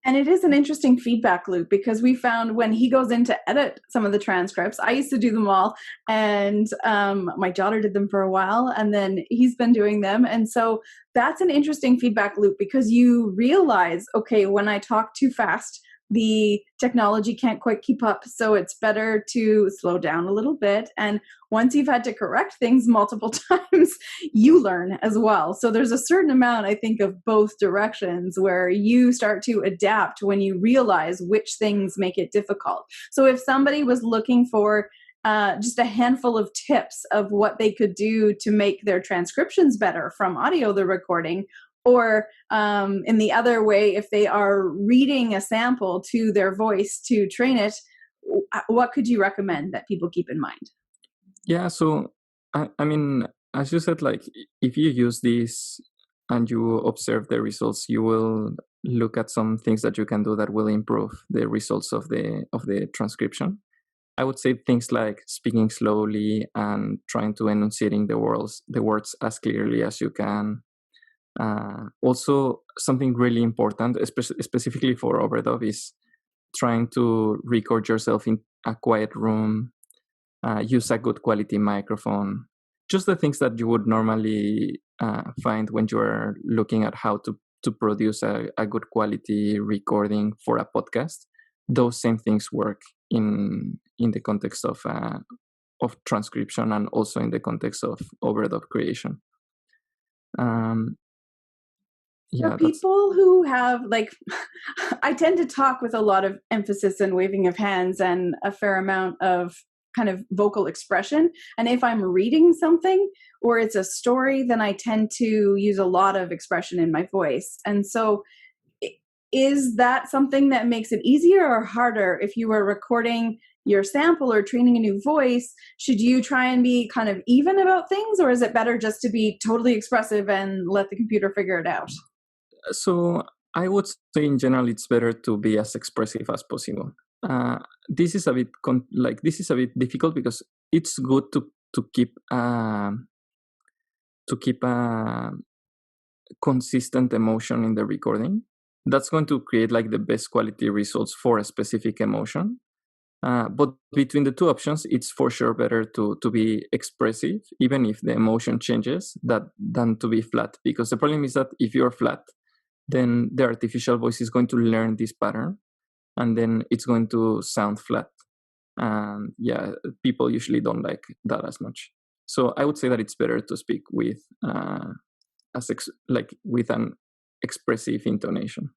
And it is an interesting feedback loop, because we found when he goes in to edit some of the transcripts, I used to do them all, and my daughter did them for a while, and then he's been doing them. And so that's an interesting feedback loop, because you realize, okay, when I talk too fast, the technology can't quite keep up. So it's better to slow down a little bit. And once you've had to correct things multiple times, you learn as well. So there's a certain amount, I think, of both directions where you start to adapt when you realize which things make it difficult. So if somebody was looking for just a handful of tips of what they could do to make their transcriptions better from audio they're recording, or in the other way, if they are reading a sample to their voice to train it, what could you recommend that people keep in mind? Yeah, so I mean, as you said, like if you use this and you observe the results, you will look at some things that you can do that will improve the results of the transcription. I would say things like speaking slowly and trying to enunciating the words as clearly as you can. Also, something really important, specifically for overdub, is trying to record yourself in a quiet room, use a good quality microphone, just the things that you would normally find when you are looking at how to produce a good quality recording for a podcast. Those same things work in the context of transcription, and also in the context of overdub creation. For people who have, like, I tend to talk with a lot of emphasis and waving of hands and a fair amount of kind of vocal expression. And if I'm reading something or it's a story, then I tend to use a lot of expression in my voice. And so is that something that makes it easier or harder if you were recording your sample or training a new voice? Should you try and be kind of even about things, or is it better just to be totally expressive and let the computer figure it out? So I would say in general, it's better to be as expressive as possible. This is a bit difficult, because it's good to keep a consistent emotion in the recording. That's going to create like the best quality results for a specific emotion. But between the two options, it's for sure better to be expressive, even if the emotion changes, than to be flat. Because the problem is that if you're flat, then the artificial voice is going to learn this pattern, and then it's going to sound flat. And yeah, people usually don't like that as much. So I would say that it's better to speak with with an expressive intonation.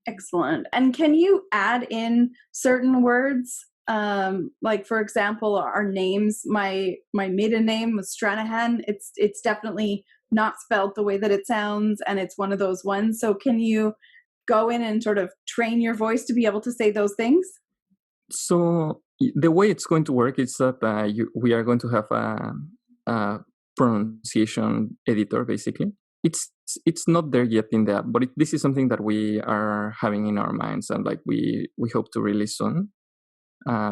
Excellent. And can you add in certain words? Like, for example, our names, my maiden name was Stranahan. It's definitely not spelled the way that it sounds, and it's one of those ones. So can you go in and sort of train your voice to be able to say those things? So the way it's going to work is that we are going to have a pronunciation editor, basically. It's not there yet in the app, but this is something that we are having in our minds, and like we hope to release soon.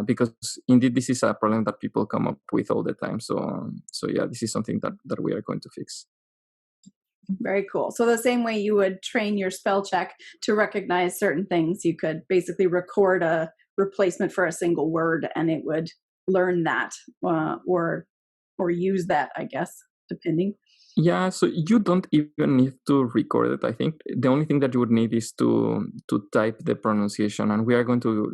Because indeed this is a problem that people come up with all the time. So yeah, this is something that we are going to fix. Very cool. So the same way you would train your spell check to recognize certain things, you could basically record a replacement for a single word, and it would learn that or use that, I guess, depending. Yeah, so you don't even need to record it. I think the only thing that you would need is to type the pronunciation, and we are going to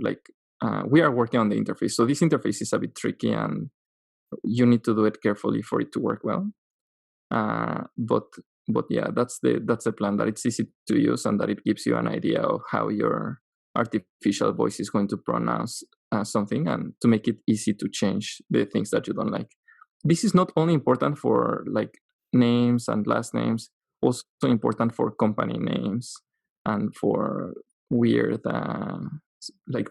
we are working on the interface. So this interface is a bit tricky, and you need to do it carefully for it to work well. But yeah, that's the plan, that it's easy to use and that it gives you an idea of how your artificial voice is going to pronounce something, and to make it easy to change the things that you don't like. This is not only important for like names and last names, also important for company names and for weird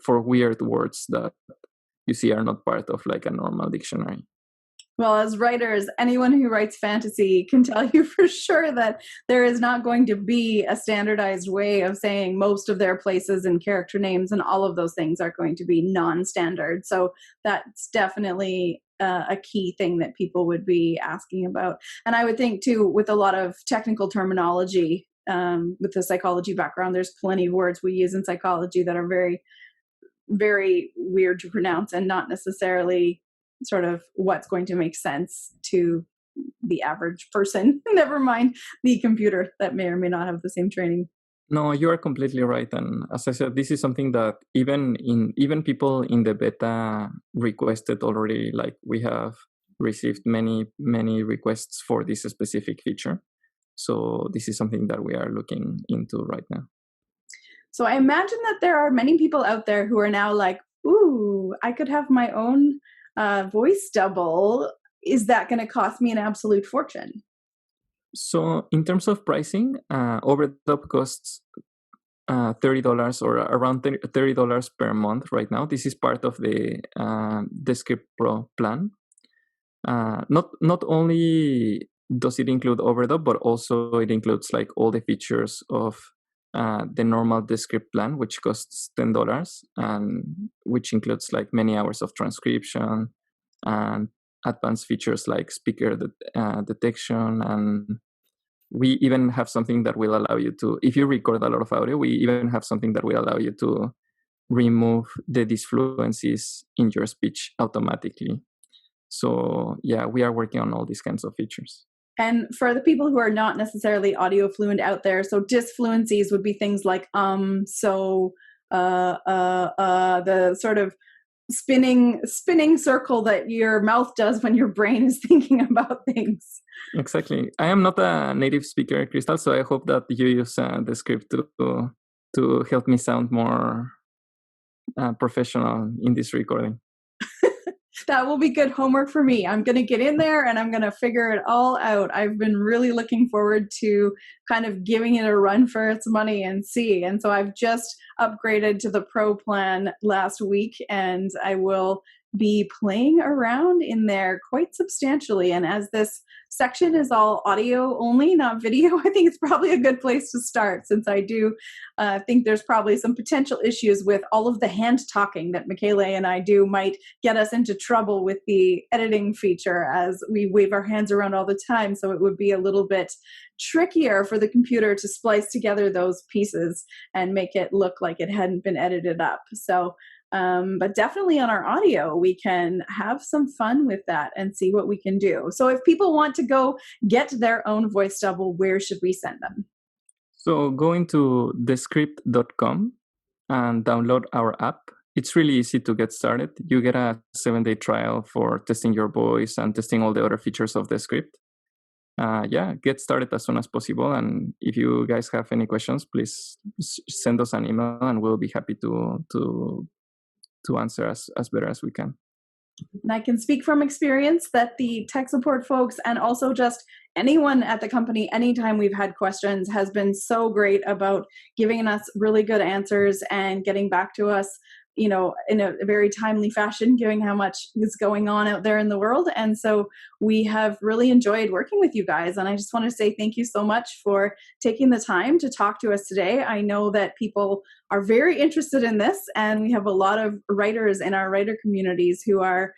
weird words that you see are not part of like a normal dictionary. Well, as writers, anyone who writes fantasy can tell you for sure that there is not going to be a standardized way of saying most of their places and character names, and all of those things are going to be non-standard. So that's definitely a key thing that people would be asking about. And I would think too, with a lot of technical terminology, with the psychology background, there's plenty of words we use in psychology that are very, very weird to pronounce and not necessarily sort of what's going to make sense to the average person, never mind the computer that may or may not have the same training. No, you are completely right. And as I said, this is something that even people in the beta requested already. Like we have received many requests for this specific feature. So this is something that we are looking into right now. So I imagine that there are many people out there who are now like, ooh, I could have my own voice double. Is that going to cost me an absolute fortune? So in terms of pricing, Overdub costs $30 or around $30 per month right now. This is part of the Descript Pro plan. Not only does it include Overdub, but also it includes like all the features of the normal Descript plan, which costs $10, and which includes like many hours of transcription and advanced features like speaker detection. And we even have something that will allow you to, if you record a lot of audio, we even have something that will allow you to remove the disfluencies in your speech automatically. So yeah, we are working on all these kinds of features. And for the people who are not necessarily audio fluent out there, so disfluencies would be things like so, the sort of spinning circle that your mouth does when your brain is thinking about things. Exactly. I am not a native speaker, Crystal, so I hope that you use the script to help me sound more professional in this recording. That will be good homework for me. I'm going to get in there and I'm going to figure it all out. I've been really looking forward to kind of giving it a run for its money and see. And so I've just upgraded to the Pro plan last week, and I will be playing around in there quite substantially. And as this section is all audio only, not video, I think it's probably a good place to start, since I do think there's probably some potential issues with all of the hand talking that Michele and I do might get us into trouble with the editing feature, as we wave our hands around all the time. So it would be a little bit trickier for the computer to splice together those pieces and make it look like it hadn't been edited up. So but definitely on our audio, we can have some fun with that and see what we can do. So if people want to go get their own voice double, where should we send them? So go into descript.com and download our app. It's really easy to get started. You get a 7-day trial for testing your voice and testing all the other features of Descript. Get started as soon as possible. And if you guys have any questions, please send us an email and we'll be happy to answer as better as we can. And I can speak from experience that the tech support folks, and also just anyone at the company, anytime we've had questions, has been so great about giving us really good answers and getting back to us, you know, in a very timely fashion, given how much is going on out there in the world. And so we have really enjoyed working with you guys. And I just want to say thank you so much for taking the time to talk to us today. I know that people are very interested in this, and we have a lot of writers in our writer communities who are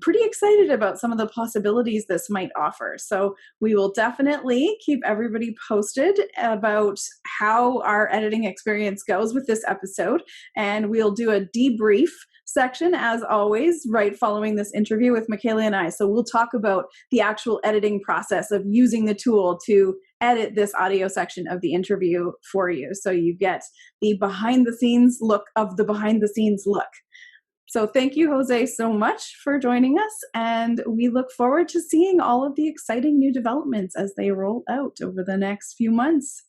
pretty excited about some of the possibilities this might offer. So we will definitely keep everybody posted about how our editing experience goes with this episode. And we'll do a debrief section, as always, right following this interview with Michele and I. So we'll talk about the actual editing process of using the tool to edit this audio section of the interview for you. So you get the behind the scenes look of the behind the scenes look. So thank you, Jose, so much for joining us, and we look forward to seeing all of the exciting new developments as they roll out over the next few months.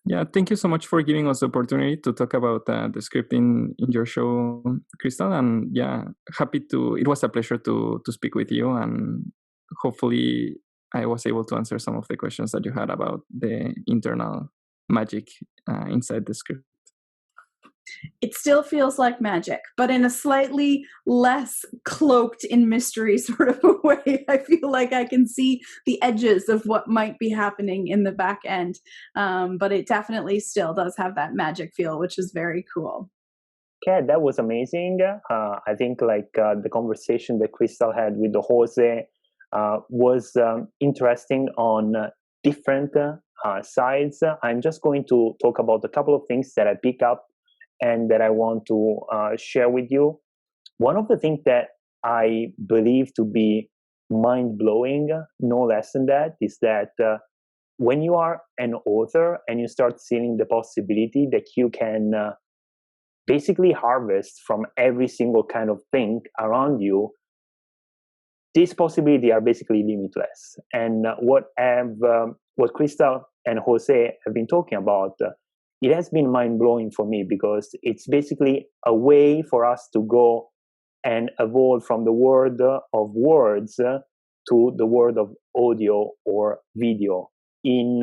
Yeah, thank you so much for giving us the opportunity to talk about the script in your show, Crystal. And yeah, it was a pleasure to speak with you, and hopefully I was able to answer some of the questions that you had about the internal magic inside the script. It still feels like magic, but in a slightly less cloaked in mystery sort of a way. I feel like I can see the edges of what might be happening in the back end, but it definitely still does have that magic feel, which is very cool. Yeah, that was amazing. I think the conversation that Crystal had with Jose was interesting on different sides. I'm just going to talk about a couple of things that I pick up and that I want to share with you. One of the things that I believe to be mind-blowing, no less than that, is that when you are an author and you start seeing the possibility that you can basically harvest from every single kind of thing around you, these possibilities are basically limitless. And what Crystal and Jose have been talking about, it has been mind-blowing for me, because it's basically a way for us to go and evolve from the world of words to the world of audio or video in,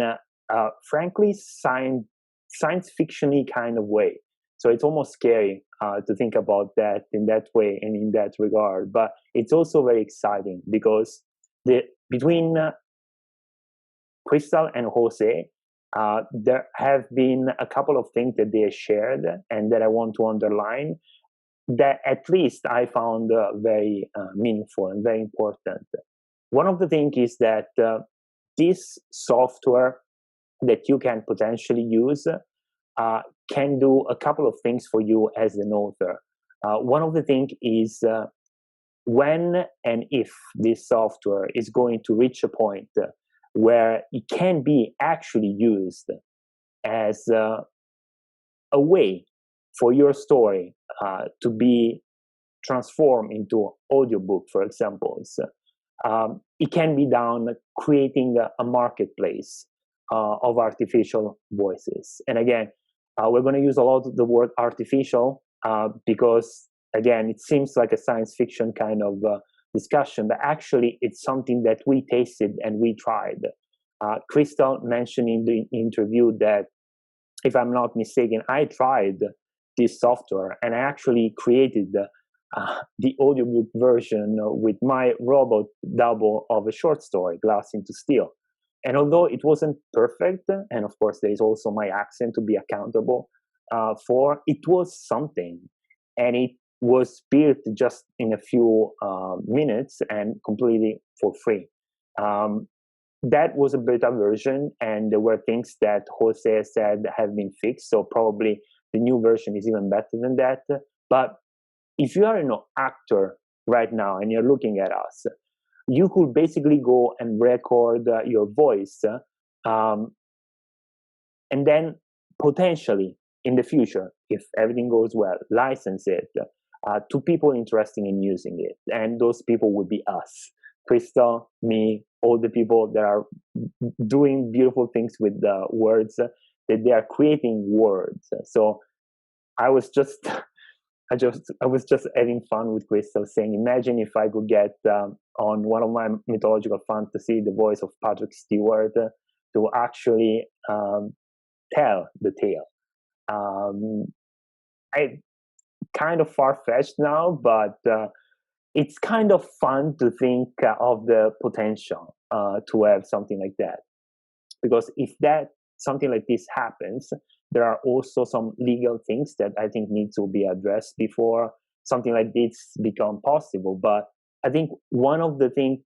frankly, science fiction-y kind of way. So it's almost scary to think about that in that way and in that regard. But it's also very exciting, because between Crystal and Jose, there have been a couple of things that they shared and that I want to underline, that at least I found very meaningful and very important. One of the things is that this software that you can potentially use can do a couple of things for you as an author. One of the things is when and if this software is going to reach a point where it can be actually used as a way for your story to be transformed into audiobook, for example. It can be done creating a marketplace of artificial voices. And again, we're going to use a lot of the word artificial because, again, it seems like a science fiction kind of discussion, but actually it's something that we tasted and we tried. Crystal mentioned in the interview that, if I'm not mistaken, I tried this software and I actually created the audiobook version with my robot double of a short story, Glass into Steel. And although it wasn't perfect, and of course there is also my accent to be accountable for, it was something. And it was built just in a few minutes and completely for free. That was a beta version, and there were things that Jose said have been fixed, so probably the new version is even better than that. But if you are an actor right now and you're looking at us, you could basically go and record your voice and then potentially in the future, if everything goes well, license it to people interested in using it. And those people would be us, Crystal, me, all the people that are doing beautiful things with the words, that they are creating words. So I was just having fun with Crystal, saying, imagine if I could get on one of my mythological fantasy the voice of Patrick Stewart to actually tell the tale. I kind of far-fetched now, but it's kind of fun to think of the potential to have something like that. Because if something like this happens, there are also some legal things that I think need to be addressed before something like this become possible. But I think one of the things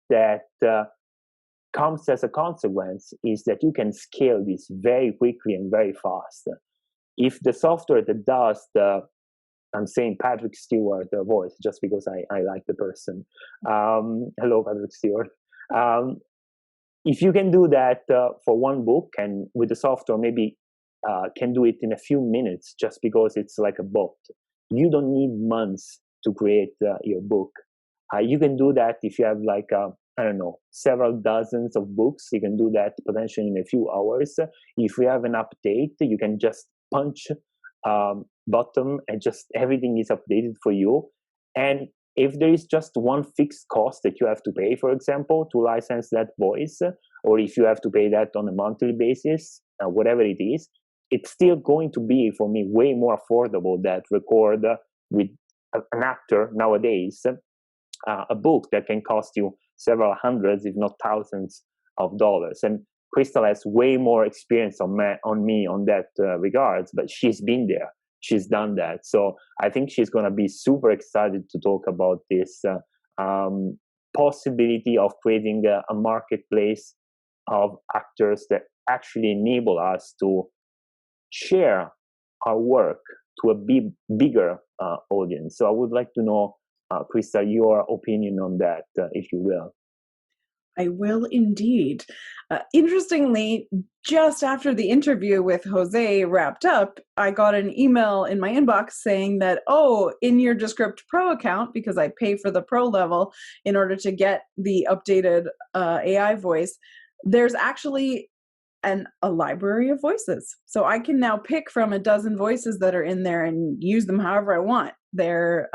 that comes as a consequence is that you can scale this very quickly and very fast. If the software that does I'm saying Patrick Stewart voice just because I like the person. Hello, Patrick Stewart. If you can do that for one book, and with the software maybe can do it in a few minutes just because it's like a bot. You don't need months to create your book. You can do that if you have like, I don't know, several dozens of books. You can do that potentially in a few hours. If you have an update, you can just punch bottom and just everything is updated for you. And if there is just one fixed cost that you have to pay, for example, to license that voice, or if you have to pay that on a monthly basis, whatever it is, it's still going to be, for me, way more affordable than record with an actor nowadays a book that can cost you several hundreds, if not thousands of dollars. And Crystal has way more experience on me on that regards, but she's been there. She's done that. So I think she's going to be super excited to talk about this possibility of creating a marketplace of actors that actually enable us to share our work to a bigger audience. So I would like to know, Krista, your opinion on that, if you will. I will indeed. Interestingly, just after the interview with Jose wrapped up, I got an email in my inbox saying that, oh, in your Descript Pro account, because I pay for the Pro level in order to get the updated AI voice, there's actually a library of voices. So I can now pick from a dozen voices that are in there and use them however I want. There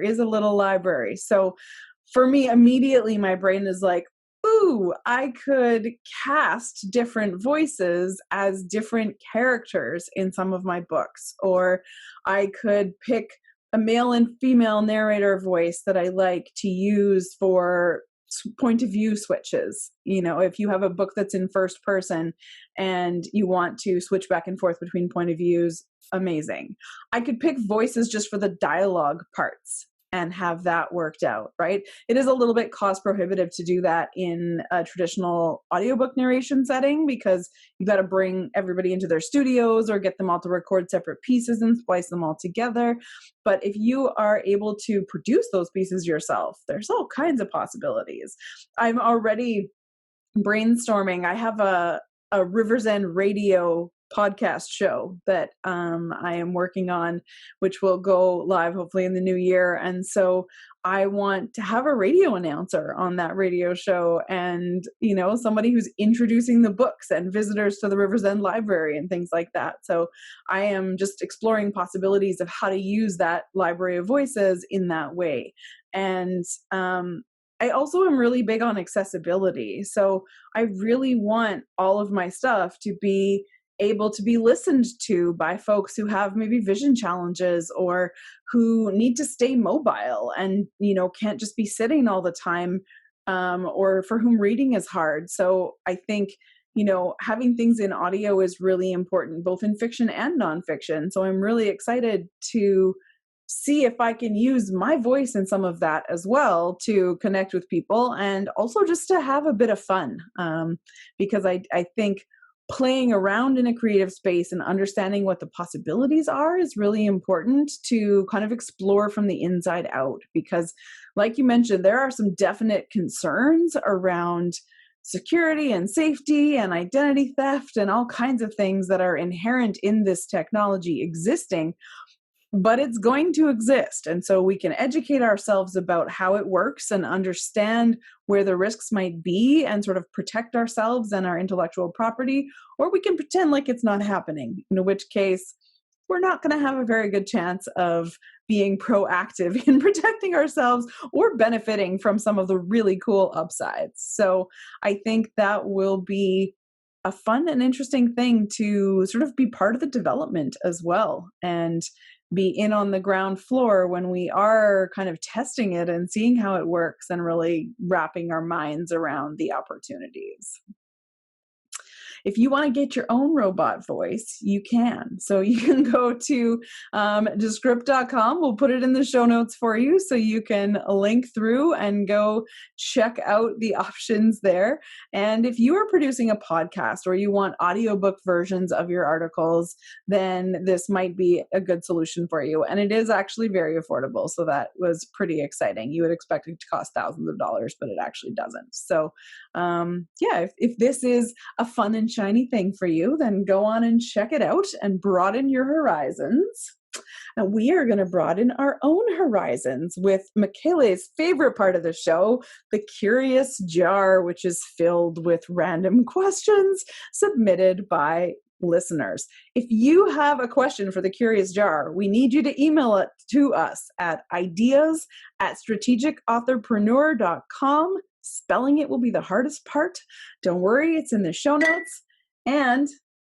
is a little library. So for me, immediately my brain is like, ooh, I could cast different voices as different characters in some of my books, or I could pick a male and female narrator voice that I like to use for point of view switches. You know, if you have a book that's in first person and you want to switch back and forth between point of views, amazing. I could pick voices just for the dialogue parts and have that worked out, right? It is a little bit cost prohibitive to do that in a traditional audiobook narration setting because you got to bring everybody into their studios or get them all to record separate pieces and splice them all together. But if you are able to produce those pieces yourself, there's all kinds of possibilities. I'm already brainstorming. I have a River's End radio podcast show that I am working on, which will go live hopefully in the new year. And so I want to have a radio announcer on that radio show and, you know, somebody who's introducing the books and visitors to the River's End Library and things like that. So I am just exploring possibilities of how to use that library of voices in that way. And I also am really big on accessibility. So I really want all of my stuff to be able to be listened to by folks who have maybe vision challenges or who need to stay mobile and, you know, can't just be sitting all the time, or for whom reading is hard. So I think, you know, having things in audio is really important, both in fiction and nonfiction. So I'm really excited to see if I can use my voice in some of that as well to connect with people and also just to have a bit of fun. Because I think playing around in a creative space and understanding what the possibilities are is really important to kind of explore from the inside out. Because like you mentioned, there are some definite concerns around security and safety and identity theft and all kinds of things that are inherent in this technology existing. But it's going to exist. And so we can educate ourselves about how it works and understand where the risks might be and sort of protect ourselves and our intellectual property, or we can pretend like it's not happening, in which case we're not going to have a very good chance of being proactive in protecting ourselves or benefiting from some of the really cool upsides. So I think that will be a fun and interesting thing to sort of be part of the development as well, and be in on the ground floor when we are kind of testing it and seeing how it works and really wrapping our minds around the opportunities. If you want to get your own robot voice, you can. So you can go to Descript.com. We'll put it in the show notes for you so you can link through and go check out the options there. And if you are producing a podcast or you want audiobook versions of your articles, then this might be a good solution for you. And it is actually very affordable. So that was pretty exciting. You would expect it to cost thousands of dollars, but it actually doesn't. So yeah, if this is a fun and shiny thing for you, then go on and check it out and broaden your horizons. And we are going to broaden our own horizons with Michele's favorite part of the show, the Curious Jar, which is filled with random questions submitted by listeners. If you have a question for the Curious Jar, we need you to email it to us at ideas@strategicauthorpreneur.com. Spelling it will be the hardest part. Don't worry, it's in the show notes. And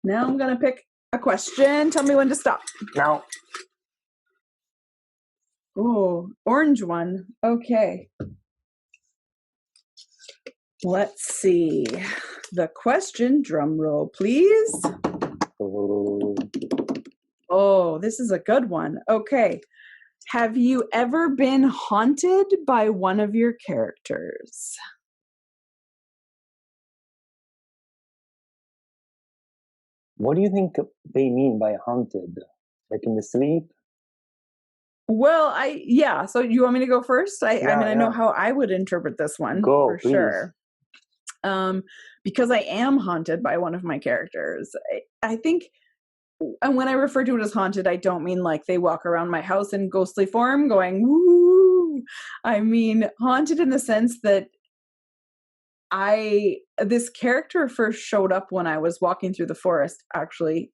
now I'm going to pick a question. Tell me when to stop. Now. Oh, orange one. Okay. Let's see. The question, drum roll, please. Oh, this is a good one. Okay. Have you ever been haunted by one of your characters? What do you think they mean by haunted? Like in the sleep? Well, so you want me to go first? I Yeah, mean, I know how I would interpret this one Go, for please. sure. Because I am haunted by one of my characters. I think, and when I refer to it as haunted, I don't mean like they walk around my house in ghostly form going, woo. I mean, haunted in the sense that this character first showed up when I was walking through the forest, actually,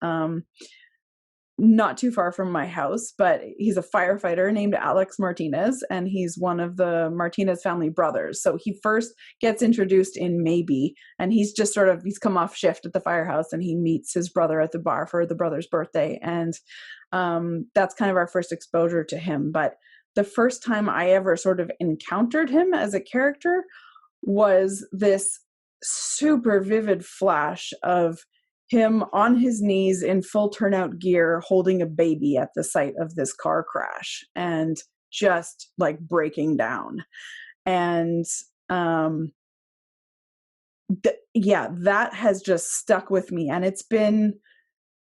not too far from my house, but he's a firefighter named Alex Martinez, and he's one of the Martinez family brothers. So he first gets introduced in Maybe, and he's come off shift at the firehouse, and he meets his brother at the bar for the brother's birthday. And that's kind of our first exposure to him. But the first time I ever sort of encountered him as a character was this super vivid flash of him on his knees in full turnout gear holding a baby at the site of this car crash and just like breaking down. And that has just stuck with me. And it's been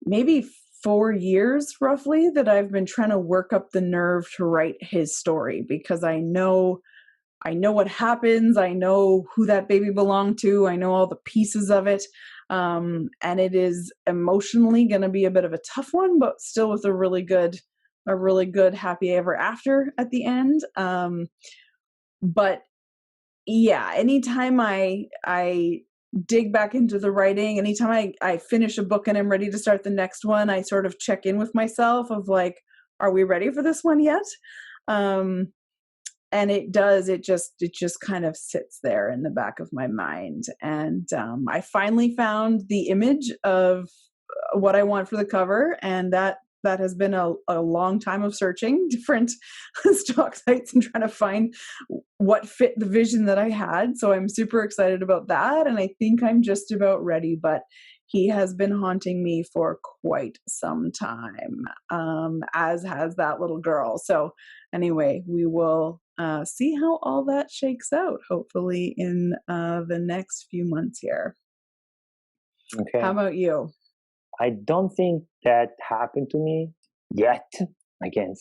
maybe 4 years roughly that I've been trying to work up the nerve to write his story, because I know what happens. I know who that baby belonged to. I know all the pieces of it. And it is emotionally going to be a bit of a tough one, but still with a really good happy ever after at the end. But yeah, anytime I dig back into the writing, anytime I finish a book and I'm ready to start the next one, I sort of check in with myself of like, are we ready for this one yet? And it just kind of sits there in the back of my mind. And I finally found the image of what I want for the cover, and that has been a long time of searching different stock sites and trying to find what fit the vision that I had. So I'm super excited about that, and I think I'm just about ready. But he has been haunting me for quite some time, as has that little girl. So anyway, we will see how all that shakes out, hopefully in the next few months here. Okay. How about you? I don't think that happened to me yet. I can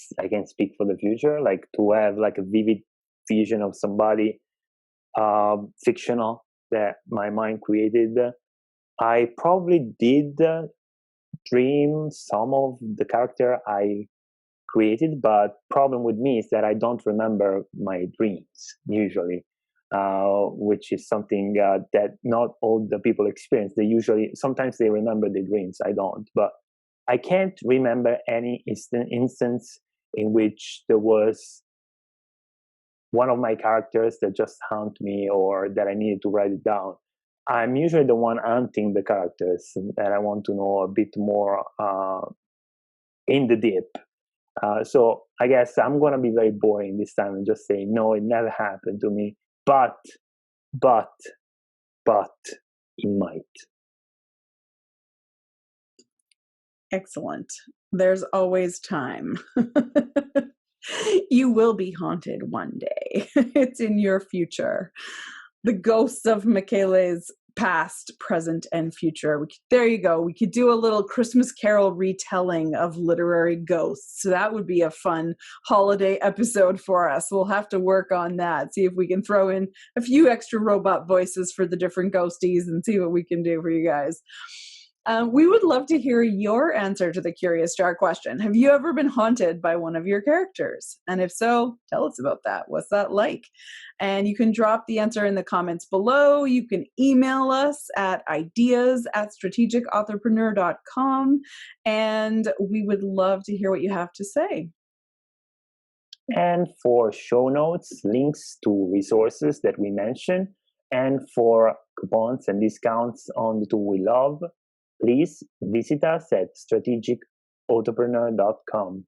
speak for the future, like to have like a vivid vision of somebody fictional that my mind created. I probably did dream some of the character I created, but problem with me is that I don't remember my dreams usually, which is something that not all the people experience. Sometimes they remember their dreams. I don't, but I can't remember any instance in which there was one of my characters that just haunt me or that I needed to write it down. I'm usually the one hunting the characters, and I want to know a bit more in the deep. So I guess I'm going to be very boring this time and just say, no, it never happened to me, but it might. Excellent. There's always time. You will be haunted one day. It's in your future. The ghosts of Michele's past, present, and future. There you go. We could do a little Christmas Carol retelling of literary ghosts. So that would be a fun holiday episode for us. We'll have to work on that. See if we can throw in a few extra robot voices for the different ghosties and see what we can do for you guys. We would love to hear your answer to the Curious Jar question. Have you ever been haunted by one of your characters? And if so, tell us about that. What's that like? And you can drop the answer in the comments below. You can email us at ideas@strategicauthorpreneur.com. And we would love to hear what you have to say. And for show notes, links to resources that we mentioned, and for coupons and discounts on the tool we love, please visit us at strategicauthorpreneur.com.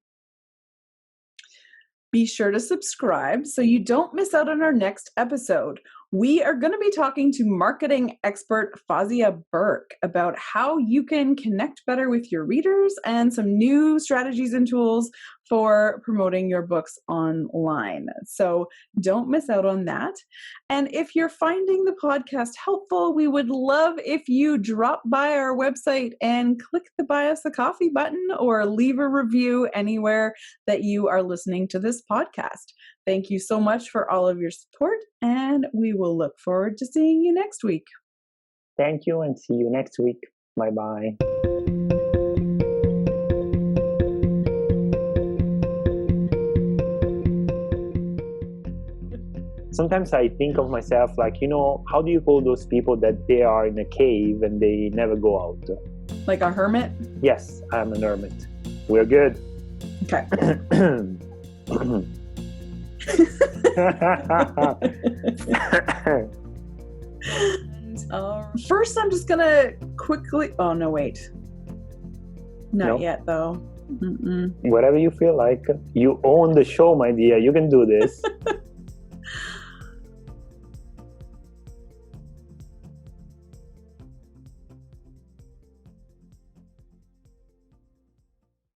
Be sure to subscribe so you don't miss out on our next episode. We are going to be talking to marketing expert Fazia Burke about how you can connect better with your readers and some new strategies and tools for promoting your books online. So don't miss out on that. And if you're finding the podcast helpful, we would love if you drop by our website and click the Buy Us a Coffee button or leave a review anywhere that you are listening to this podcast. Thank you so much for all of your support, and we will look forward to seeing you next week. Thank you, and see you next week. Bye-bye. Sometimes I think of myself like, how do you call those people that they are in a cave and they never go out? Like a hermit? Yes, I'm an hermit. We're good. Okay. First, I'm just gonna quickly. Oh no, wait. Not yet, though. Whatever you feel like. You own the show, my dear. You can do this.